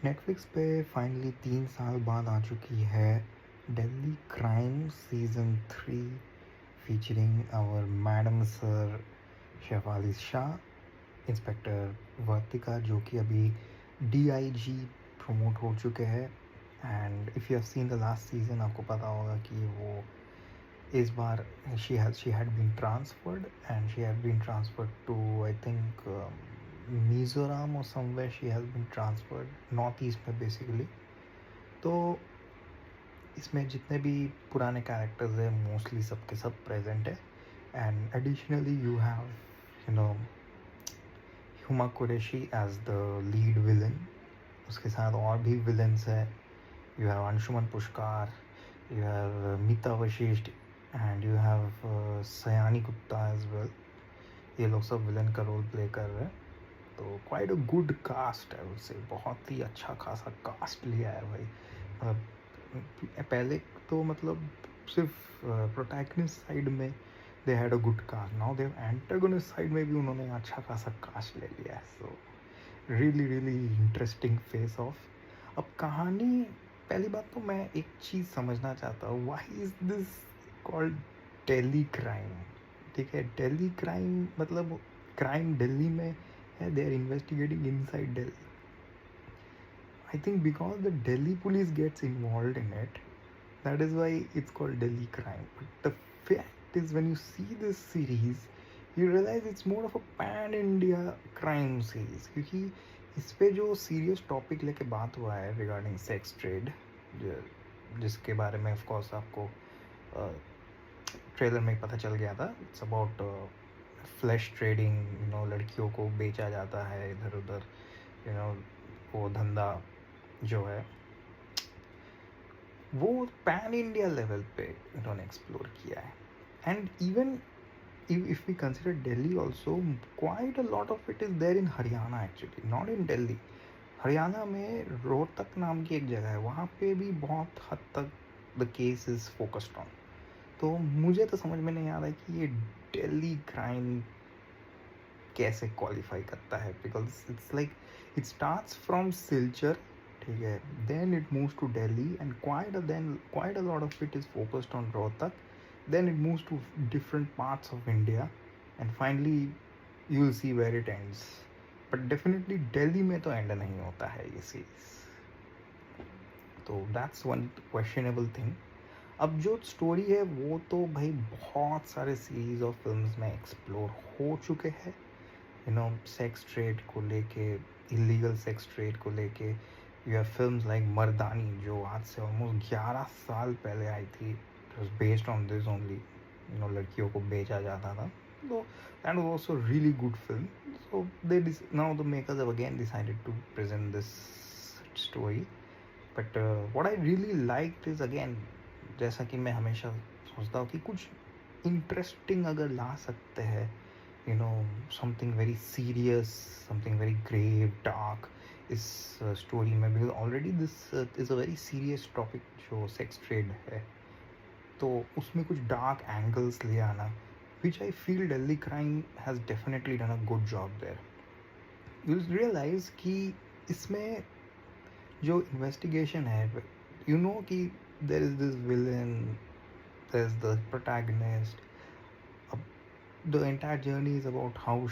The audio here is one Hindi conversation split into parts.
नेटफ्लिक्स पे फाइनली 3 साल बाद आ चुकी है Delhi crime season 3 featuring our madam sir Shefali Shah inspector Vartika जो कि अभी डीआईजी प्रमोट हो चुके हैं। And if you have seen the last season आपको पता होगा कि वो इस बार she had been transferred and she had been transferred to I think Mizoram or somewhere she has been transferred north east में बेसिकली। तो इसमें जितने भी पुराने कैरेक्टर्स हैं मोस्टली सबके सब प्रेजेंट है। And additionally you have you know Huma Qureshi as the lead villain. उसके साथ और भी विलन्स है। You have Anshuman Pushkar, you have Mita Vashisht and you have Sayani Gupta as well. ये लोग सब विलन का रोल प्ले कर रहे हैं। तो क्वाइट अ गुड कास्ट है उससे, बहुत ही अच्छा खासा कास्ट लिया है भाई। पहले तो मतलब सिर्फ प्रोटैगनिस्ट साइड में they had a good cast, now they antagonist side में भी उन्होंने अच्छा खासा कास्ट ले लिया है। So really really interesting face off. अब कहानी, पहली बात तो मैं एक चीज़ समझना चाहता हूँ, why is this called Delhi crime. ठीक है, दिल्ली क्राइम मतलब क्राइम दिल्ली में है, they are investigating inside Delhi. I think because the Delhi police gets involve in it, that is why it's called Delhi crime. But the fact is when you see this series you realize it's more of a pan India crime series, क्योंकि इस पे जो सीरियस टॉपिक लेके बात हुआ है रिगार्डिंग सेक्स ट्रेड, जिसके बारे में ऑफ कोर्स आपको ट्रेलर में पता चल गया था। It's about flash trading, you know, लड़कियों को बेचा जाता है इधर उधर, यू नो, वो धंधा जो है वो पैन इंडिया लेवल पे इन्होंने एक्सप्लोर किया है। And even if we consider Delhi also, quite a lot of it is there in Haryana actually, not in Delhi. Haryana में रोहतक नाम की एक जगह है, वहाँ पे भी बहुत हद तक the case is focused on. तो मुझे तो समझ में नहीं आ रहा है कि ये दिल्ली क्राइम कैसे क्वालिफाई करता है, because it's like it starts from Silchar, ठीक है, then it moves to Delhi and quite a lot of it is focused on Rohtak, then it moves to different parts of India and finally you'll see where it ends. But definitely Delhi में तो end नहीं होता है ये सीरीज। तो that's one questionable thing। अब जो स्टोरी है वो तो भाई बहुत सारे सीरीज और फिल्म्स में एक्सप्लोर हो चुके हैं, यू नो, सेक्स ट्रेड को लेके, इलीगल सेक्स ट्रेड को लेके। यू हैव फिल्म्स लाइक मर्दानी जो आज से ऑलमोस्ट 11 साल पहले आई थी। It was based on this only, you know, लड़कियों को बेचा जाता था। So that was also really good film. So now the makers have again decided to present this story. But what I really liked is again, जैसा कि मैं हमेशा सोचता हूँ कि कुछ इंटरेस्टिंग अगर ला सकते हैं, you know, something very serious, something very grave, dark इस स्टोरी में, because already this is a very serious topic जो सेक्स ट्रेड है। तो उसमें कुछ डार्क एंगल्स ले आना, which I feel Delhi crime has definitely done a good job there. You realise कि इसमें जो इन्वेस्टिगेशन है, यू नो कि there is this villain, there is the protagonist. अब the entire journey is about how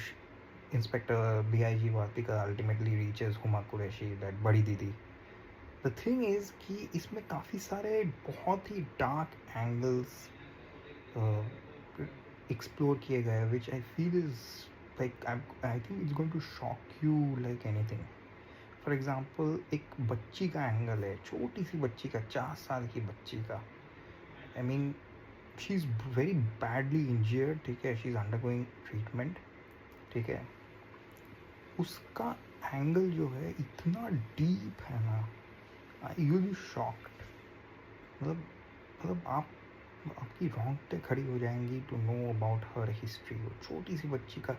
inspector BIG Vartika ultimately reaches Huma Qureshi, that बड़ी दीदी। द थिंग इज़ कि इसमें काफ़ी सारे बहुत ही डार्क एंगल्स एक्सप्लोर किए गए, which I feel is like I think it's going to shock you like anything. For example एक बच्ची का एंगल है, छोटी सी बच्ची का, 4 साल की बच्ची का। I mean she is very badly injured, ठीक है, शी इज़ अंडरगोइंग ट्रीटमेंट, ठीक है। उसका एंगल जो है इतना डीप है ना, यू विल बी शॉक्ड। मतलब आपकी रोंगटे खड़ी हो जाएंगी to know about her history. वो छोटी सी बच्ची का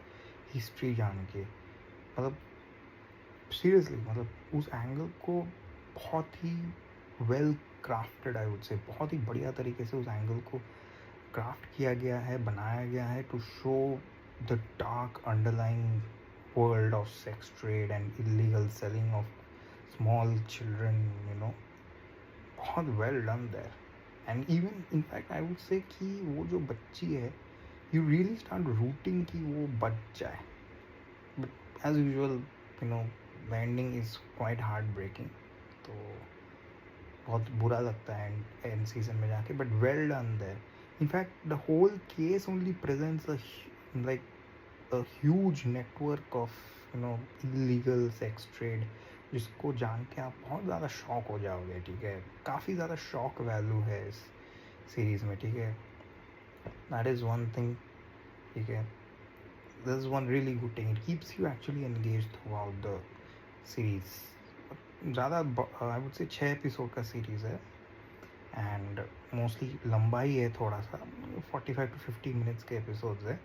हिस्ट्री जान के, मतलब सीरियसली, मतलब उस एंगल को बहुत ही well crafted, I would say, बहुत ही बढ़िया तरीके से उस एंगल को क्राफ्ट किया गया है, बनाया गया है to show the dark underlying world of sex trade and illegal selling of small children, you know, बहुत well done there. And even in fact I would say कि वो जो बच्ची है, you really start rooting कि वो बच जाए. But as usual, you know, the ending is quite heartbreaking. तो बहुत बुरा लगता है एंड सीजन में जाके, but well done there. In fact the whole case only presents like a huge network of, you know, illegal sex trade, जिसको जान के आप बहुत ज़्यादा शॉक हो जाओगे. ठीक है, काफ़ी ज़्यादा शॉक वैल्यू है इस सीरीज़ में. ठीक है, दैट इज़ वन थिंग. ठीक है, this is one really good thing. It keeps you actually engage through out the series. ज़्यादा आई वुड से 6 एपिसोड का सीरीज़ है एंड मोस्टली लंबाई है थोड़ा सा, 45 to 50 मिनट्स के एपिसोड्स है.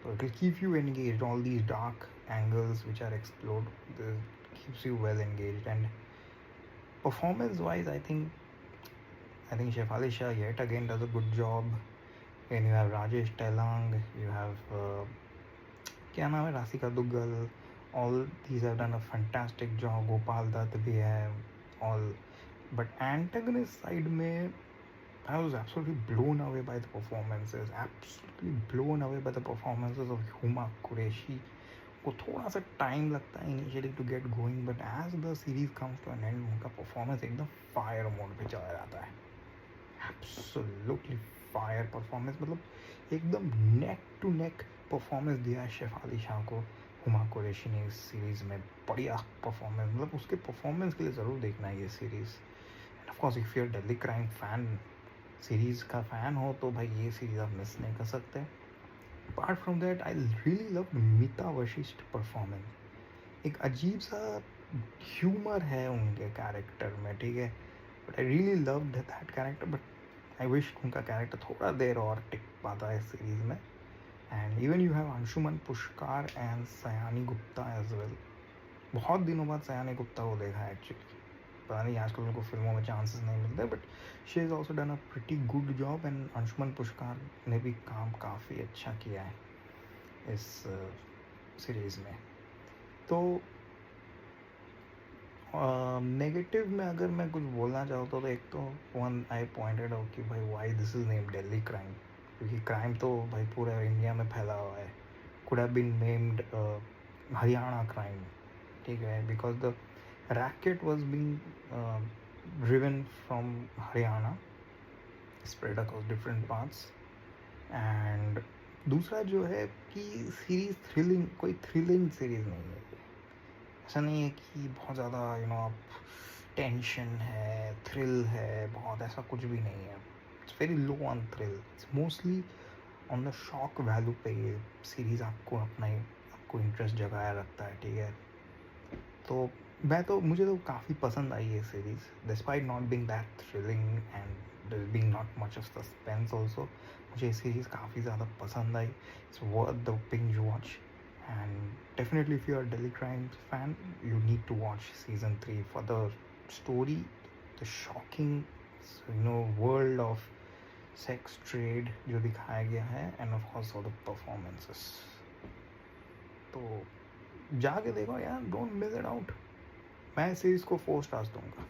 So it will keep you engaged. All these dark angles which are explored, keeps you well engaged. And performance-wise, I think Shefali Shah yet again does a good job. And you have Rajesh Telang, you have क्या नाम है, Rashika Duggal. All these have done a fantastic job. Gopal Dutt भी है. All, but antagonist side में I was absolutely blown away by the performances. Absolutely blown away by the performances of Huma Qureshi. को थोड़ा सा टाइम लगता है initially to get going, but as the series comes to an end उनका परफॉर्मेंस एकदम फायर मोड पे चला जाता है. एब्सोल्युटली फायर परफॉर्मेंस, मतलब एकदम नेक टू नेक परफॉर्मेंस दिया है शेफाली शाह को हुमा कुरैशी ने इस सीरीज़ में. बढ़िया परफॉर्मेंस, मतलब उसके परफॉर्मेंस के लिए ज़रूर देखना है ये series. And of course if you are Delhi crime fan, series का फ़ैन हो तो भाई ये सीरीज़ आप मिस नहीं कर सकते. Apart from that I really love Meeta Vashisht performance. एक अजीब सा ह्यूमर है उनके कैरेक्टर में. ठीक है, but I really love that character. But I wish उनका कैरेक्टर थोड़ा देर और टिक पाता है इस सीरीज़ में. And even you have Anshuman Pushkar and Sayani Gupta as well. बहुत दिनों बाद सयानी गुप्ता को देखा है एक्चुअली. पता नहीं आजकल उनको फिल्मों में चांसेस नहीं मिलते, but she is also done a pretty good job. And Anshuman Pushkar ने भी काम काफ़ी अच्छा किया है इस सीरीज़ में. तो नेगेटिव में अगर मैं कुछ बोलना चाहूँ तो एक तो वन आई पॉइंटेड आउट कि भाई why this is named Delhi crime, क्योंकि क्राइम तो भाई पूरे इंडिया में फैला हुआ है. Could have been named Haryana crime. ठीक है, because the racket was being driven from Haryana, spread across different parts. And दूसरा जो है कि सीरीज़ थ्रिलिंग, कोई थ्रिलिंग सीरीज़ नहीं है. ऐसा नहीं है कि बहुत ज़्यादा यू नो आप टेंशन है, थ्रिल है, बहुत ऐसा कुछ भी नहीं है. It's very low on thrill. It's mostly on the shock value पे ये सीरीज़ आपको इंटरेस्ट जगाया रखता है. ठीक है, तो मुझे तो काफ़ी पसंद आई ये series, despite not being that thrilling and being not much of suspense also. मुझे ये सीरीज़ काफ़ी ज़्यादा पसंद आई. It's worth the binge watch. And definitely if you are Delhi crime fan, you need to watch season 3 for the story, the shocking you know world of sex trade जो दिखाया गया है, and of course for the performances. तो जाके देखो यार, डोंट मिस इट आउट. मैं सीरीज़ को 4 स्टार्स दूंगा.